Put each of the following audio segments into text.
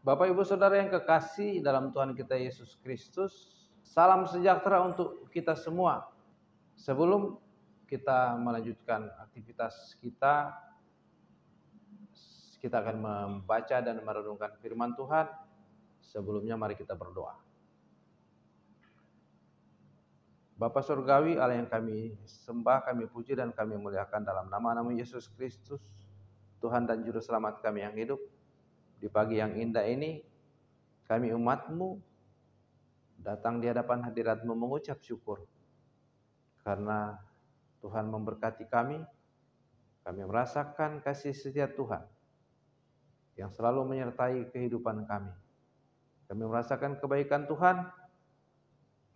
Bapak Ibu Saudara yang kekasih dalam Tuhan kita Yesus Kristus, salam sejahtera untuk kita semua. Sebelum kita melanjutkan aktivitas kita akan membaca dan merenungkan firman Tuhan. Sebelumnya mari kita berdoa. Bapa Surgawi, Allah yang kami sembah, kami puji dan kami muliakan dalam nama-Mu Yesus Kristus, Tuhan dan Juru Selamat kami yang hidup. Di pagi yang indah ini, kami umat-Mu datang di hadapan hadirat-Mu mengucap syukur. Karena Tuhan memberkati kami merasakan kasih setia Tuhan yang selalu menyertai kehidupan kami. Kami merasakan kebaikan Tuhan,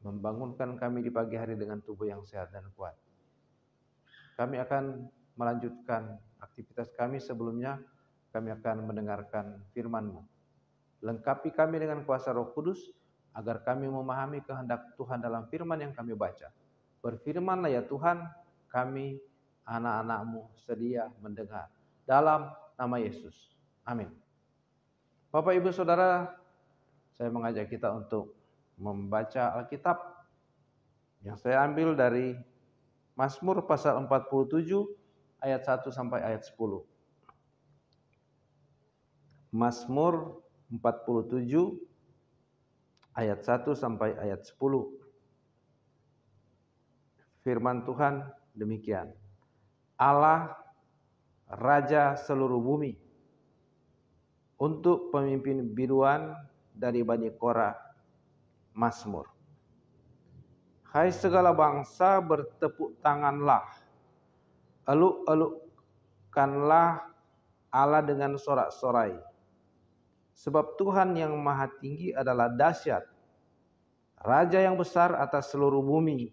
membangunkan kami di pagi hari dengan tubuh yang sehat dan kuat. Kami akan melanjutkan aktivitas kami. Sebelumnya kami akan mendengarkan firman-Mu. Lengkapi kami dengan kuasa Roh Kudus, agar kami memahami kehendak Tuhan dalam firman yang kami baca. Berfirman-Lah ya Tuhan, kami anak-anak-Mu sedia mendengar. Dalam nama Yesus. Amin. Bapak Ibu Saudara, saya mengajak kita untuk membaca Alkitab yang saya ambil dari Mazmur pasal 47 ayat 1 sampai ayat 10. Mazmur 47 ayat 1 sampai ayat 10. Firman Tuhan demikian. Allah Raja seluruh bumi, untuk pemimpin biduan dari Bani Korah, Mazmur. Hai segala bangsa, bertepuk tanganlah, eluk-elukkanlah Allah dengan sorak-sorai. Sebab Tuhan yang maha tinggi adalah dahsyat, Raja yang besar atas seluruh bumi.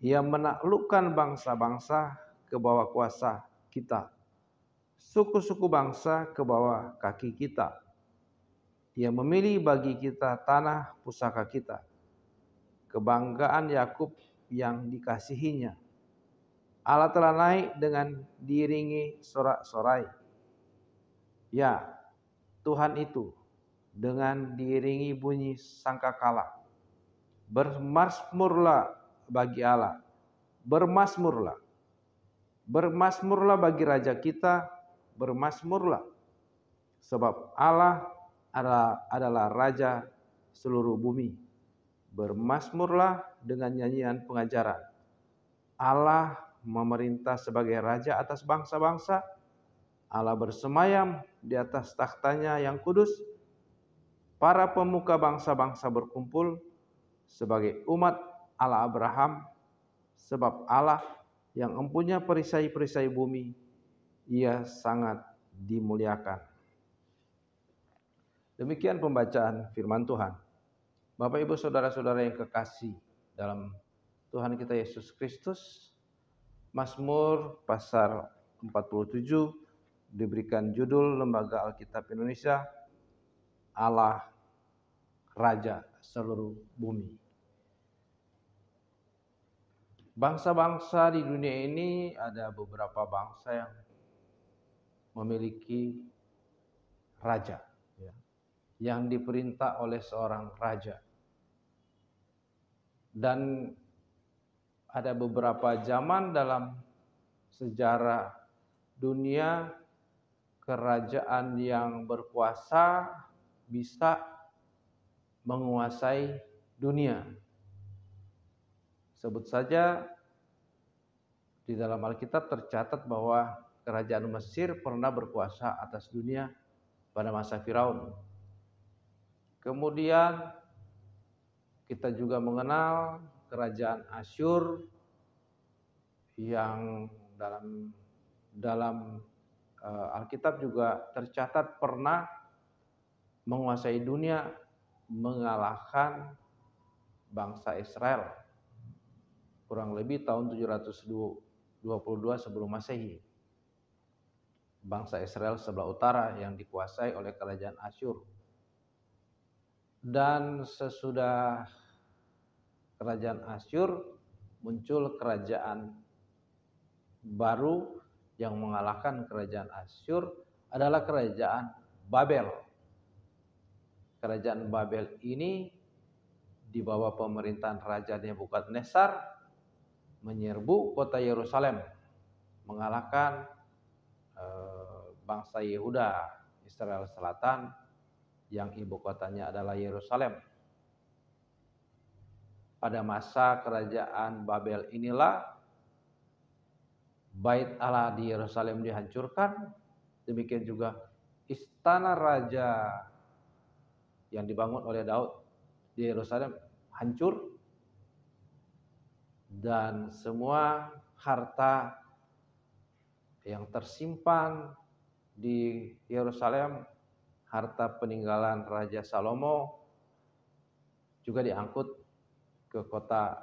Ia menaklukkan bangsa-bangsa ke bawah kuasa kita, suku-suku bangsa ke bawah kaki kita. Ia memilih bagi kita tanah pusaka kita, kebanggaan Yakub yang dikasihinya. Allah telah naik dengan diiringi sorak-sorai. Ya, Tuhan itu dengan diiringi bunyi sangkakala. Bermazmurlah bagi Allah, bermazmurlah. Bermazmurlah bagi Raja kita, bermazmurlah. Sebab Allah adalah Raja seluruh bumi. Bermazmurlah dengan nyanyian pengajaran. Allah memerintah sebagai Raja atas bangsa-bangsa. Allah bersemayam di atas takhtanya yang kudus. Para pemuka bangsa-bangsa berkumpul sebagai umat Allah Abraham. Sebab Allah yang empunya perisai-perisai bumi, Ia sangat dimuliakan. Demikian pembacaan firman Tuhan. Bapak Ibu Saudara-saudara yang kekasih dalam Tuhan kita Yesus Kristus, Mazmur pasal 47 diberikan judul Lembaga Alkitab Indonesia, Allah Raja seluruh bumi. Bangsa-bangsa di dunia ini, ada beberapa bangsa yang memiliki raja, yang diperintah oleh seorang raja. Dan ada beberapa zaman dalam sejarah dunia, kerajaan yang berkuasa bisa menguasai dunia. Sebut saja di dalam Alkitab tercatat bahwa kerajaan Mesir pernah berkuasa atas dunia pada masa Firaun. Kemudian kita juga mengenal kerajaan Asyur yang dalam Alkitab juga tercatat pernah menguasai dunia, mengalahkan bangsa Israel kurang lebih tahun 722 sebelum Masehi. Bangsa Israel sebelah utara yang dikuasai oleh kerajaan Asyur. Dan sesudah kerajaan Asyur muncul kerajaan baru yang mengalahkan kerajaan Asyur adalah kerajaan Babel. Kerajaan Babel ini di bawah pemerintahan Raja Nebukadnezar menyerbu kota Yerusalem, mengalahkan bangsa Yehuda, Israel Selatan, yang ibu kotanya adalah Yerusalem. Pada masa kerajaan Babel inilah Bait Allah di Yerusalem dihancurkan, demikian juga istana raja yang dibangun oleh Daud di Yerusalem hancur, dan semua harta yang tersimpan di Yerusalem, harta peninggalan Raja Salomo, juga diangkut ke kota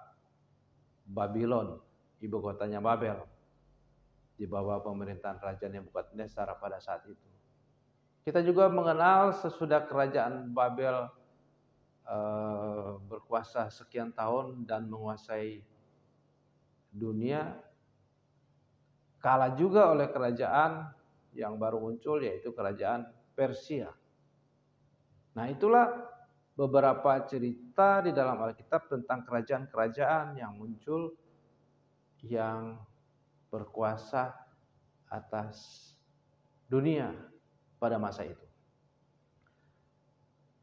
Babylon, ibu kotanya Babel, di bawah pemerintahan Raja Nebukadnezar pada saat itu. Kita juga mengenal sesudah kerajaan Babel berkuasa sekian tahun dan menguasai dunia, kalah juga oleh kerajaan yang baru muncul, yaitu kerajaan Persia. Nah, itulah beberapa cerita di dalam Alkitab tentang kerajaan-kerajaan yang muncul yang berkuasa atas dunia pada masa itu.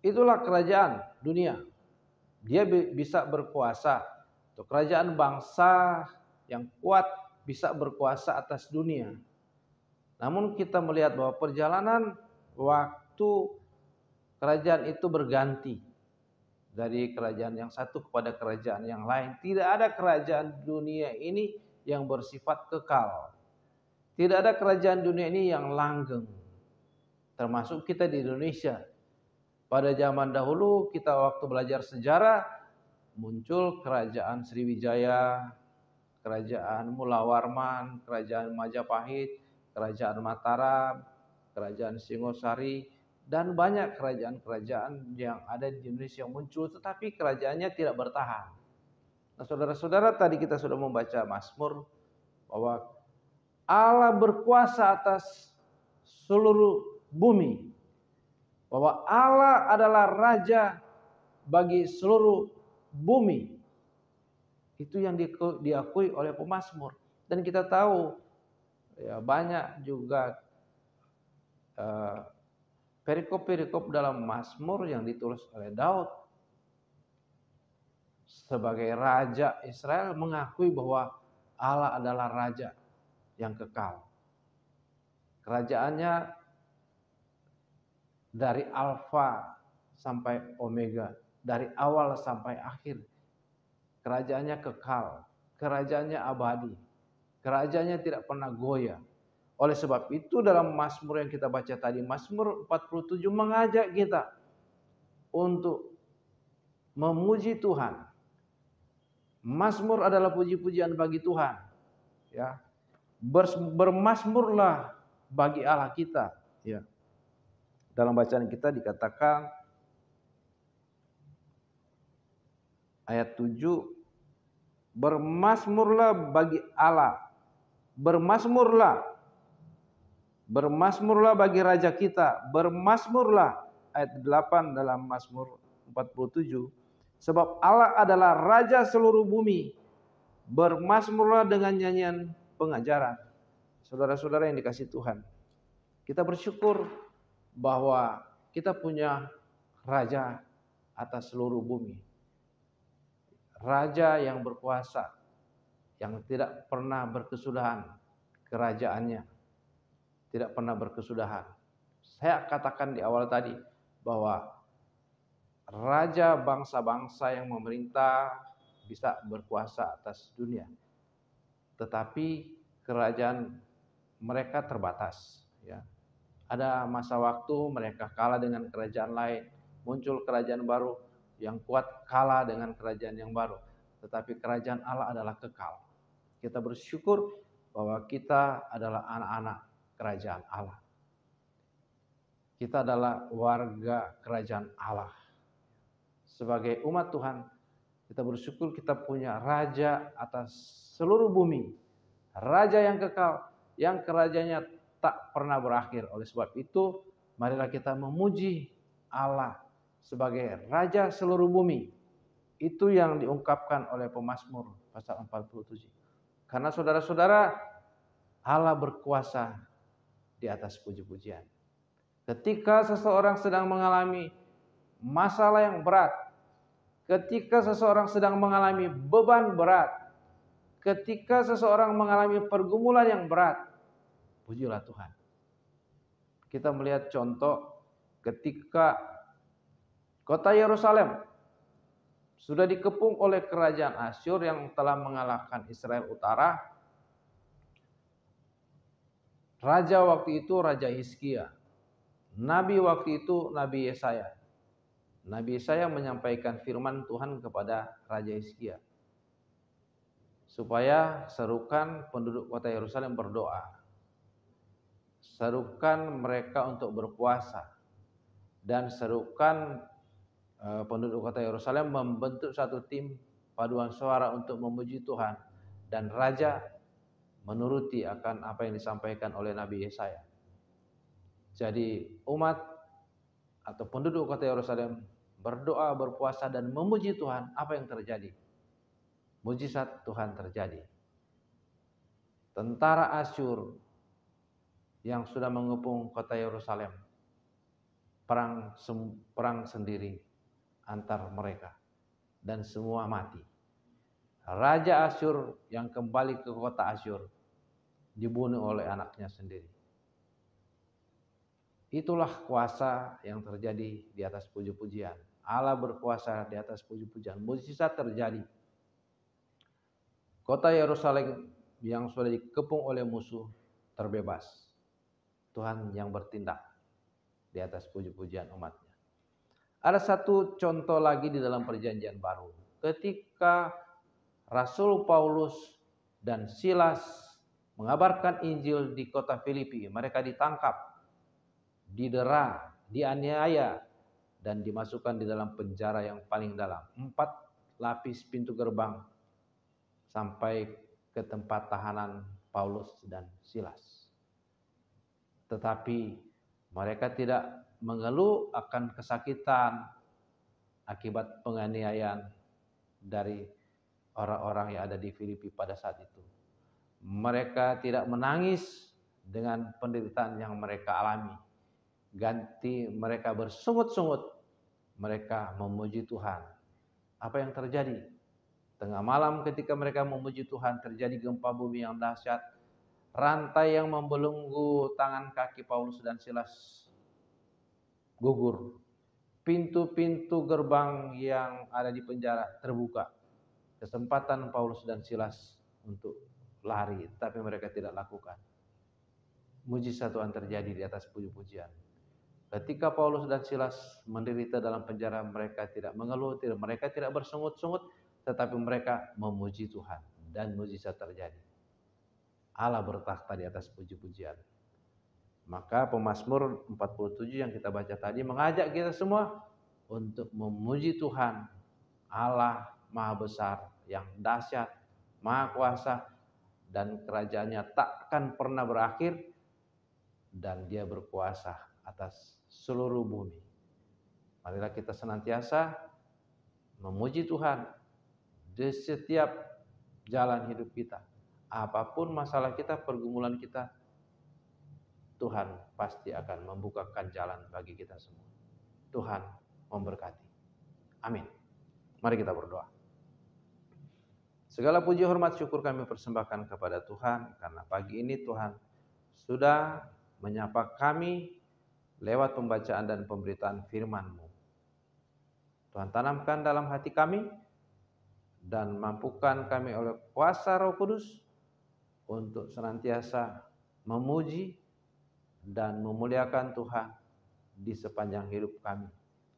Itulah kerajaan dunia. Dia bisa berkuasa. Kerajaan bangsa yang kuat bisa berkuasa atas dunia. Namun kita melihat bahwa perjalanan waktu kerajaan itu berganti dari kerajaan yang satu kepada kerajaan yang lain. Tidak ada kerajaan dunia ini yang bersifat kekal. Tidak ada kerajaan dunia ini yang langgeng. Termasuk kita di Indonesia. Pada zaman dahulu kita waktu belajar sejarah, muncul kerajaan Sriwijaya, kerajaan Mulawarman, kerajaan Majapahit, kerajaan Mataram, kerajaan Singosari, dan banyak kerajaan-kerajaan yang ada di Indonesia yang muncul, tetapi kerajaannya tidak bertahan. Nah, saudara-saudara, tadi kita sudah membaca Mazmur bahwa Allah berkuasa atas seluruh bumi, bahwa Allah adalah Raja bagi seluruh bumi. Itu yang diakui oleh pemazmur. Dan kita tahu ya, banyak juga perikop-perikop dalam Mazmur yang ditulis oleh Daud sebagai Raja Israel, mengakui bahwa Allah adalah Raja yang kekal. Kerajaannya dari Alfa sampai Omega, dari awal sampai akhir. Kerajaannya kekal, kerajaannya abadi, kerajaannya tidak pernah goyah. Oleh sebab itu dalam Mazmur yang kita baca tadi, Mazmur 47 mengajak kita untuk memuji Tuhan. Mazmur adalah puji-pujian bagi Tuhan. Ya, bermazmurlah bagi Allah kita. Ya. Dalam bacaan kita dikatakan ayat 7, bermazmurlah bagi Allah, bermazmurlah bagi Raja kita, bermazmurlah. Ayat 8 dalam Mazmur 47, sebab Allah adalah Raja seluruh bumi, bermazmurlah dengan nyanyian pengajaran. Saudara-saudara yang dikasihi Tuhan, kita bersyukur bahwa kita punya Raja atas seluruh bumi. Raja yang berkuasa, yang tidak pernah berkesudahan kerajaannya. Tidak pernah berkesudahan. Saya katakan di awal tadi bahwa raja bangsa-bangsa yang memerintah bisa berkuasa atas dunia, tetapi kerajaan mereka terbatas. Ya. Ada masa waktu mereka kalah dengan kerajaan lain, muncul kerajaan baru yang kuat kalah dengan kerajaan yang baru, tetapi kerajaan Allah adalah kekal. Kita bersyukur bahwa kita adalah anak-anak kerajaan Allah. Kita adalah warga kerajaan Allah. Sebagai umat Tuhan, kita bersyukur kita punya Raja atas seluruh bumi. Raja yang kekal, yang kerajaannya tak pernah berakhir. Oleh sebab itu, marilah kita memuji Allah sebagai Raja seluruh bumi. Itu yang diungkapkan oleh pemazmur pasal 47. Karena saudara-saudara, Allah berkuasa di atas puji-pujian. Ketika seseorang sedang mengalami masalah yang berat, ketika seseorang sedang mengalami beban berat, ketika seseorang mengalami pergumulan yang berat, pujilah Tuhan. Kita melihat contoh ketika kota Yerusalem sudah dikepung oleh kerajaan Asyur yang telah mengalahkan Israel Utara. Raja waktu itu Raja Hizkia. Nabi waktu itu Nabi Yesaya. Nabi Yesaya menyampaikan firman Tuhan kepada Raja Hizkia, supaya serukan penduduk kota Yerusalem berdoa. Serukan mereka untuk berpuasa. Dan serukan penduduk kota Yerusalem membentuk satu tim paduan suara untuk memuji Tuhan. Dan Raja menuruti akan apa yang disampaikan oleh Nabi Yesaya. Jadi umat atau penduduk kota Yerusalem berdoa, berpuasa dan memuji Tuhan. Apa yang terjadi? Mujizat Tuhan terjadi. Tentara Asyur yang sudah mengepung kota Yerusalem perang sendiri antar mereka dan semua mati. Raja Asyur yang kembali ke kota Asyur dibunuh oleh anaknya sendiri. Itulah kuasa yang terjadi di atas puji-pujian. Allah berkuasa di atas puji-pujian. Mujizat terjadi. Kota Yerusalem yang sudah dikepung oleh musuh terbebas. Tuhan yang bertindak di atas puji-pujian umatnya. Ada satu contoh lagi di dalam perjanjian baru. Ketika Rasul Paulus dan Silas mengabarkan Injil di kota Filipi, mereka ditangkap, didera, dianiaya, dan dimasukkan di dalam penjara yang paling dalam. 4 lapis pintu gerbang sampai ke tempat tahanan Paulus dan Silas. Tetapi mereka tidak mengeluh akan kesakitan akibat penganiayaan dari orang-orang yang ada di Filipi pada saat itu. Mereka tidak menangis dengan penderitaan yang mereka alami. Ganti mereka bersungut-sungut, mereka memuji Tuhan. Apa yang terjadi? Tengah malam ketika mereka memuji Tuhan, terjadi gempa bumi yang dahsyat. Rantai yang membelenggu tangan kaki Paulus dan Silas gugur. Pintu-pintu gerbang yang ada di penjara terbuka. Kesempatan Paulus dan Silas untuk lari, tapi mereka tidak lakukan. Mujizat Tuhan terjadi di atas puji-pujian. Ketika Paulus dan Silas menderita dalam penjara, mereka tidak mengeluh, mereka tidak bersungut-sungut, tetapi mereka memuji Tuhan dan mujizat terjadi. Allah bertakhta di atas puji-pujian. Maka pemazmur 47 yang kita baca tadi mengajak kita semua untuk memuji Tuhan, Allah Maha Besar, yang dahsyat, Maha Kuasa, dan kerajaannya takkan pernah berakhir, dan Dia berkuasa atas seluruh bumi. Marilah kita senantiasa memuji Tuhan di setiap jalan hidup kita. Apapun masalah kita, pergumulan kita, Tuhan pasti akan membukakan jalan bagi kita semua. Tuhan memberkati. Amin. Mari kita berdoa. Segala puji, hormat, syukur kami persembahkan kepada Tuhan, karena pagi ini Tuhan sudah menyapa kami lewat pembacaan dan pemberitaan firman-Mu. Tuhan tanamkan dalam hati kami dan mampukan kami oleh kuasa Roh Kudus untuk senantiasa memuji dan memuliakan Tuhan di sepanjang hidup kami.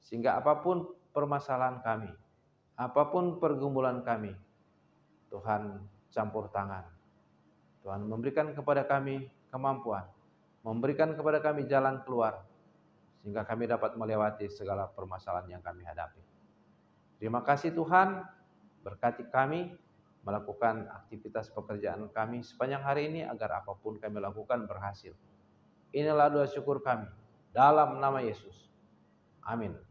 Sehingga apapun permasalahan kami, apapun pergumulan kami, Tuhan campur tangan. Tuhan memberikan kepada kami kemampuan, memberikan kepada kami jalan keluar, sehingga kami dapat melewati segala permasalahan yang kami hadapi. Terima kasih Tuhan, berkati kami, melakukan aktivitas pekerjaan kami sepanjang hari ini agar apapun kami lakukan berhasil. Inilah doa syukur kami dalam nama Yesus. Amin.